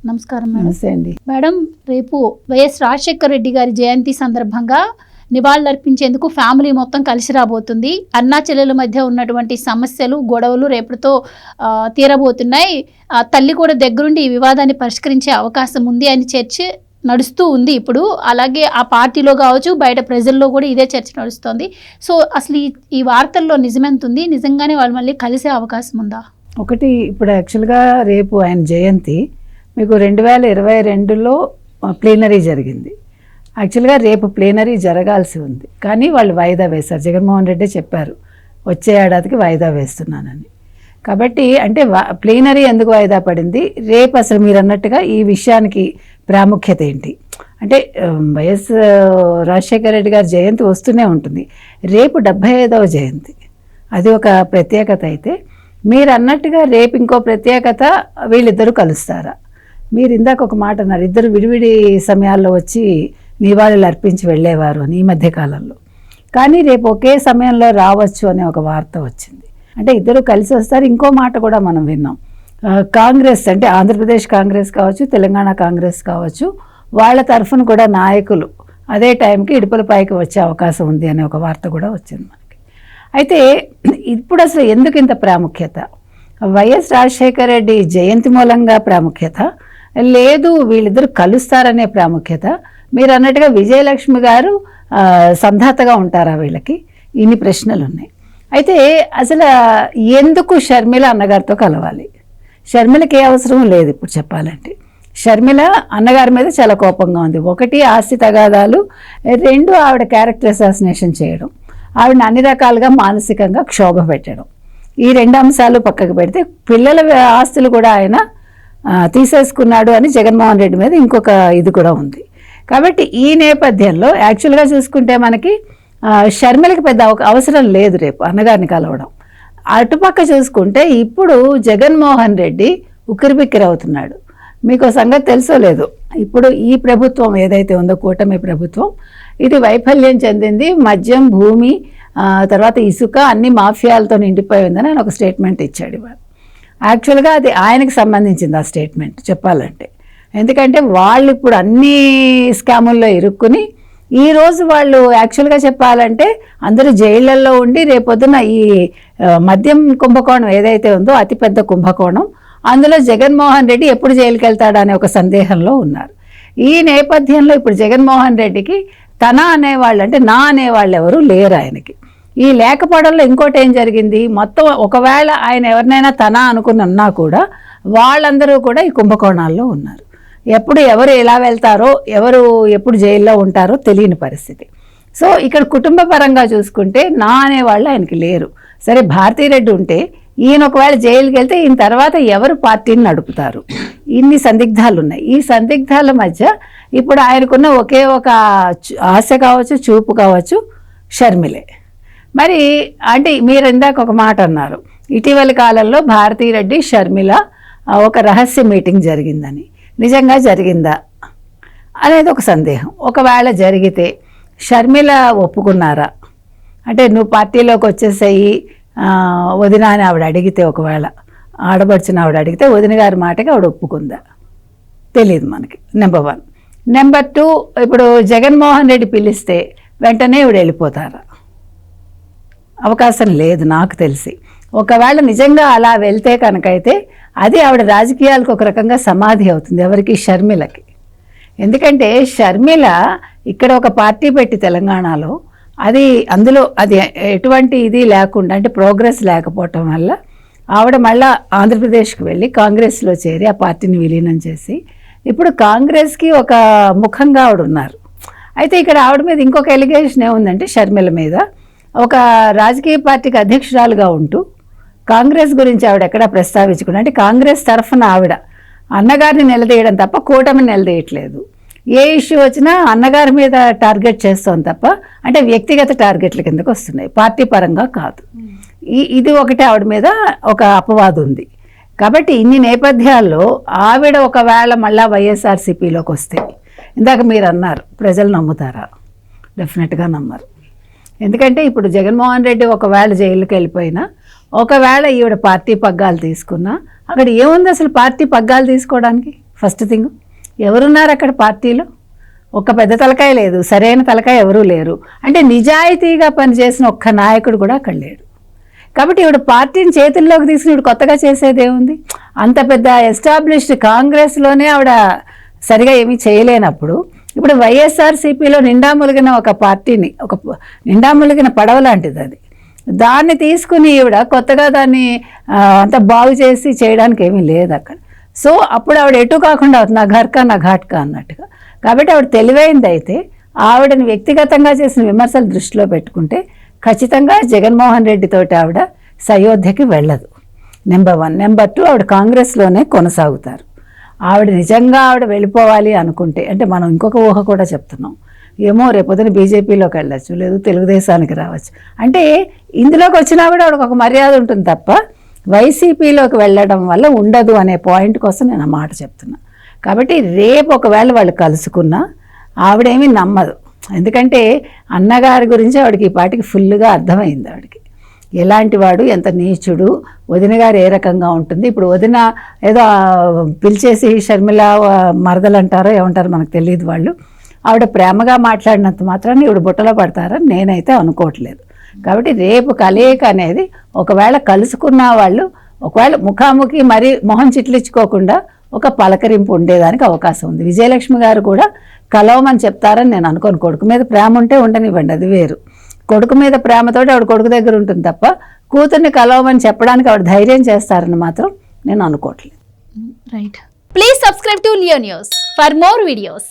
నమస్కారం మేడం. నమస్తే అండి. మేడం, రేపు వైఎస్ రాజశేఖర రెడ్డి గారి జయంతి సందర్భంగా నివాళులర్పించేందుకు ఫ్యామిలీ మొత్తం కలిసి రాబోతుంది. అన్నా చెల్లెల మధ్య ఉన్నటువంటి సమస్యలు, గొడవలు రేపటితో తీరబోతున్నాయి. తల్లి కూడా దగ్గరుండి ఈ వివాదాన్ని పరిష్కరించే అవకాశం ఉంది అని చర్చ నడుస్తూ ఉంది ఇప్పుడు. అలాగే ఆ పార్టీలో కావచ్చు, బయట ప్రజల్లో కూడా ఇదే చర్చ నడుస్తుంది. సో అసలు ఈ వార్తల్లో నిజమెంత ఉంది? నిజంగానే వాళ్ళు మళ్ళీ కలిసే అవకాశం ఉందా? ఒకటి, ఇప్పుడు యాక్చువల్గా రేపు ఆయన జయంతి మీకు 2022లో ప్లీనరీ జరిగింది. యాక్చువల్గా రేపు ప్లీనరీ జరగాల్సి ఉంది, కానీ వాళ్ళు వాయిదా వేశారు. జగన్మోహన్ రెడ్డి చెప్పారు వచ్చే ఏడాదికి వాయిదా వేస్తున్నానని. కాబట్టి అంటే ప్లీనరీ ఎందుకు వాయిదా పడింది, రేపు అసలు మీరు అన్నట్టుగా ఈ విషయానికి ప్రాముఖ్యత ఏంటి అంటే, వైఎస్ రాజశేఖర రెడ్డి గారి జయంతి వస్తూనే ఉంటుంది. రేపు 75వ జయంతి, అది ఒక ప్రత్యేకత. అయితే మీరు అన్నట్టుగా రేపు ఇంకో ప్రత్యేకత, వీళ్ళిద్దరూ కలుస్తారా? మీరు ఇందాక ఒక మాట అన్నారు, ఇద్దరు విడివిడి సమయాల్లో వచ్చి నివాళులు అర్పించి వెళ్ళేవారు అని ఈ మధ్యకాలంలో. కానీ రేపు ఒకే సమయంలో రావచ్చు అనే ఒక వార్త వచ్చింది. అంటే ఇద్దరు కలిసి వస్తారు. ఇంకో మాట కూడా మనం విన్నాం, కాంగ్రెస్ అంటే ఆంధ్రప్రదేశ్ కాంగ్రెస్ కావచ్చు, తెలంగాణ కాంగ్రెస్ కావచ్చు, వాళ్ళ తరఫున కూడా నాయకులు అదే టైంకి ఇడుపులపైకి వచ్చే అవకాశం ఉంది అనే ఒక వార్త కూడా వచ్చింది మనకి. అయితే ఇప్పుడు అసలు ఎందుకు ఇంత ప్రాముఖ్యత? వైఎస్ రాజశేఖర రెడ్డి జయంతి మూలంగా ప్రాముఖ్యత, లేదు వీళ్ళిద్దరు కలుస్తారనే ప్రాముఖ్యత, మీరు అన్నట్టుగా విజయలక్ష్మి గారు సంధాతగా ఉంటారా వీళ్ళకి? ఇన్ని ప్రశ్నలు ఉన్నాయి. అయితే అసలు ఎందుకు షర్మిల అన్నగారితో కలవాలి? షర్మిలకి ఏ అవసరం లేదు ఇప్పుడు చెప్పాలంటే. షర్మిల అన్నగారి మీద చాలా కోపంగా ఉంది. ఒకటి, ఆస్తి తగాదాలు. రెండు, ఆవిడ క్యారెక్టర్ అసాసినేషన్ చేయడం, ఆవిడని అన్ని రకాలుగా మానసికంగా క్షోభ పెట్టడం. ఈ రెండు అంశాలు పక్కకు పెడితే పిల్లల ఆస్తులు కూడా ఆయన తీసేసుకున్నాడు అని జగన్మోహన్ రెడ్డి మీద ఇంకొక ఇది కూడా ఉంది. కాబట్టి ఈ నేపథ్యంలో యాక్చువల్గా చూసుకుంటే మనకి షర్మిలకి పెద్ద అవసరం లేదు రేపు అన్నగారిని కలవడం. అటుపక్క చూసుకుంటే ఇప్పుడు జగన్మోహన్ రెడ్డి ఉక్కిరిబిక్కిరి అవుతున్నాడు. మీకు సంగతి తెలుసో లేదు, ఇప్పుడు ఈ ప్రభుత్వం ఏదైతే ఉందో కూటమి ప్రభుత్వం, ఇది వైఫల్యం చెందింది. మద్యం, భూమి, తర్వాత ఇసుక అన్ని మాఫియాలతో నిండిపోయి ఉందని ఆయన ఒక స్టేట్మెంట్ ఇచ్చాడు ఇవాళ. యాక్చువల్గా అది ఆయనకు సంబంధించింది ఆ స్టేట్మెంట్ చెప్పాలంటే. ఎందుకంటే వాళ్ళు ఇప్పుడు అన్ని స్కాముల్లో ఇరుక్కుని ఈరోజు వాళ్ళు యాక్చువల్గా చెప్పాలంటే అందరూ జైళ్ళల్లో ఉండి రేపొద్దున ఈ మద్యం కుంభకోణం ఏదైతే ఉందో అతిపెద్ద కుంభకోణం, అందులో జగన్మోహన్ రెడ్డి ఎప్పుడు జైలుకి వెళ్తాడనే ఒక సందేహంలో ఉన్నారు. ఈ నేపథ్యంలో ఇప్పుడు జగన్మోహన్ రెడ్డికి తన అనేవాళ్ళు అంటే నా అనేవాళ్ళు ఎవరు లేరు ఆయనకి. ఈ లేకపోవడంలో ఇంకోటి ఏం జరిగింది, మొత్తం ఒకవేళ ఆయన ఎవరినైనా తన అనుకుని ఉన్నా కూడా వాళ్ళందరూ కూడా ఈ కుంభకోణాల్లో ఉన్నారు. ఎప్పుడు ఎవరు ఎలా వెళ్తారో, ఎవరు ఎప్పుడు జైల్లో ఉంటారో తెలియని పరిస్థితి. సో ఇక్కడ కుటుంబ పరంగా చూసుకుంటే నా అనేవాళ్ళు ఆయనకి లేరు. సరే, భారతీరెడ్డి ఉంటే ఈయన ఒకవేళ జైలుకి వెళ్తే ఈయన తర్వాత ఎవరు పార్టీని నడుపుతారు? ఇన్ని సందిగ్ధాలు ఉన్నాయి. ఈ సందిగ్ధాల మధ్య ఇప్పుడు ఆయనకున్న ఒకే ఒక ఆశ కావచ్చు, చూపు కావచ్చు, షర్మిలే. మరి అంటే మీరు ఇందాక ఒక మాట అన్నారు, ఇటీవలి కాలంలో భారతీరెడ్డి షర్మిల ఒక రహస్య మీటింగ్ జరిగిందని. నిజంగా జరిగిందా అనేది ఒక సందేహం. ఒకవేళ జరిగితే షర్మిల ఒప్పుకున్నారా? అంటే నువ్వు పార్టీలోకి వచ్చేసేయి వదిన అని ఆవిడ అడిగితే, ఒకవేళ ఆడబడుచున ఆవిడ అడిగితే వదిన గారి మాటకి ఆవిడ ఒప్పుకుందా? తెలియదు మనకి. నెంబర్ 1. నెంబర్ 2, ఇప్పుడు జగన్మోహన్ రెడ్డి పిలిస్తే వెంటనే ఆవిడ వెళ్ళిపోతారా? అవకాశం లేదు నాకు తెలిసి. ఒకవేళ నిజంగా అలా వెళ్తే కనుకైతే అది ఆవిడ రాజకీయాలకు ఒక రకంగా సమాధి అవుతుంది. ఎవరికి? షర్మిలకి. ఎందుకంటే షర్మిల ఇక్కడ ఒక పార్టీ పెట్టి తెలంగాణలో అందులో అది ఎటువంటి ఇది లేకుండా, అంటే ప్రోగ్రెస్ లేకపోవటం వల్ల ఆవిడ మళ్ళీ ఆంధ్రప్రదేశ్కి వెళ్ళి కాంగ్రెస్లో చేరి ఆ పార్టీని విలీనం చేసి ఇప్పుడు కాంగ్రెస్కి ఒక ముఖంగా ఆవిడ ఉన్నారు. అయితే ఇక్కడ ఆవిడ మీద ఇంకొక ఎలిగేషన్ ఏముందంటే, షర్మిల మీద ఒక రాజకీయ పార్టీకి అధ్యక్షురాలుగా ఉంటూ కాంగ్రెస్ గురించి ఆవిడ ఎక్కడా ప్రస్తావించకుండా, అంటే కాంగ్రెస్ తరఫున ఆవిడ అన్నగారిని నిలదీయడం తప్ప కూటమిని నిలదీయట్లేదు. ఏ ఇష్యూ వచ్చినా అన్నగారి మీద టార్గెట్ చేస్తాం తప్ప, అంటే వ్యక్తిగత టార్గెట్ల కిందకు వస్తున్నాయి, పార్టీ పరంగా కాదు. ఇది ఒకటి ఆవిడ మీద ఒక అపవాదు ఉంది. కాబట్టి ఇన్ని నేపథ్యాల్లో ఆవిడ ఒకవేళ మళ్ళా వైఎస్ఆర్సీపీలోకి వస్తే, ఇందాక మీరు అన్నారు ప్రజలు నమ్ముతారా? డెఫినెట్గా నమ్మరు. ఎందుకంటే ఇప్పుడు జగన్మోహన్ రెడ్డి ఒకవేళ జైలుకి వెళ్ళిపోయినా, ఒకవేళ ఈవిడ పార్టీ పగ్గాలు తీసుకున్నా, అక్కడ ఏముంది అసలు పార్టీ పగ్గాలు తీసుకోవడానికి? First thing. ఎవరున్నారు అక్కడ పార్టీలో? ఒక్క పెద్ద తలకాయ లేదు, సరైన తలకాయ ఎవరూ లేరు. అంటే నిజాయితీగా పనిచేసిన ఒక్క నాయకుడు కూడా అక్కడ లేడు. కాబట్టి ఇప్పుడు పార్టీని చేతుల్లోకి తీసుకుని ఇప్పుడు కొత్తగా చేసేదేముంది? అంత పెద్ద ఎస్టాబ్లిష్డ్ కాంగ్రెస్లోనే ఆవిడ సరిగా ఏమీ చేయలేనప్పుడు ఇప్పుడు వైఎస్ఆర్సీపీలో నిండా ములిగిన ఒక పార్టీని, ఒక నిండా ములిగిన పడవ లాంటిది అది, దాన్ని తీసుకుని ఈవిడ కొత్తగా దాన్ని అంత బాగు చేసి చేయడానికి ఏమీ లేదు అక్కడ. సో అప్పుడు ఆవిడ ఎటు కాకుండా అవుతుంది, నా ఘర్కా నా ఘాట్కా అన్నట్టుగా. కాబట్టి ఆవిడ తెలివైంది అయితే ఆవిడని వ్యక్తిగతంగా చేసిన విమర్శలు దృష్టిలో పెట్టుకుంటే ఖచ్చితంగా జగన్మోహన్ రెడ్డితోటి ఆవిడ సయోధ్యకి వెళ్ళదు. నెంబర్ 1. నెంబర్ 2, ఆవిడ కాంగ్రెస్లోనే కొనసాగుతారు. ఆవిడ నిజంగా ఆవిడ వెళ్ళిపోవాలి అనుకుంటే, అంటే మనం ఇంకొక ఊహ కూడా చెప్తున్నాం, ఏమో రేపొద్దున బీజేపీలోకి వెళ్ళచ్చు, లేదు తెలుగుదేశానికి రావచ్చు. అంటే ఇందులోకి వచ్చినా కూడా ఆవిడకు ఒక మర్యాద ఉంటుంది తప్ప వైసీపీలోకి వెళ్ళడం వల్ల ఉండదు అనే పాయింట్ కోసం నేను ఆ మాట చెప్తున్నా. కాబట్టి రేపు ఒకవేళ వాళ్ళు కలుసుకున్నా ఆవిడేమీ నమ్మదు. ఎందుకంటే అన్నగారి గురించి ఆవిడకి ఈ పాటికి ఫుల్గా అర్థమైంది. ఆవిడకి ఎలాంటి వాడు, ఎంత నీచుడు, వదిన గారు ఏ రకంగా ఉంటుంది. ఇప్పుడు వదిన ఏదో పిలిచేసి షర్మిల మరదలు అంటారో ఏమంటారో మనకు తెలియదు. వాళ్ళు ఆవిడ ప్రేమగా మాట్లాడినంత మాత్రాన్ని ఇవిడ బుట్టలో పడతారని నేనైతే అనుకోవట్లేదు. కాబట్టి రేపు కలయిక అనేది ఒకవేళ కలుసుకున్న వాళ్ళు ఒకవేళ ముఖాముఖి మరీ మొహం చిట్లించుకోకుండా ఒక పలకరింపు ఉండేదానికి అవకాశం ఉంది. విజయలక్ష్మి గారు కూడా కలవమని చెప్తారని నేను అనుకోను. కొడుకు మీద ప్రేమ ఉంటే ఉండనివ్వండి, అది వేరు. కొడుకు మీద ప్రేమతోటి ఆవిడ కొడుకు దగ్గర ఉంటుంది తప్ప కూతుర్ని కలవమని చెప్పడానికి ఆవిడ ధైర్యం చేస్తారని మాత్రం నేను అనుకోవట్లేదు. Right. Please subscribe to Leo news for more videos.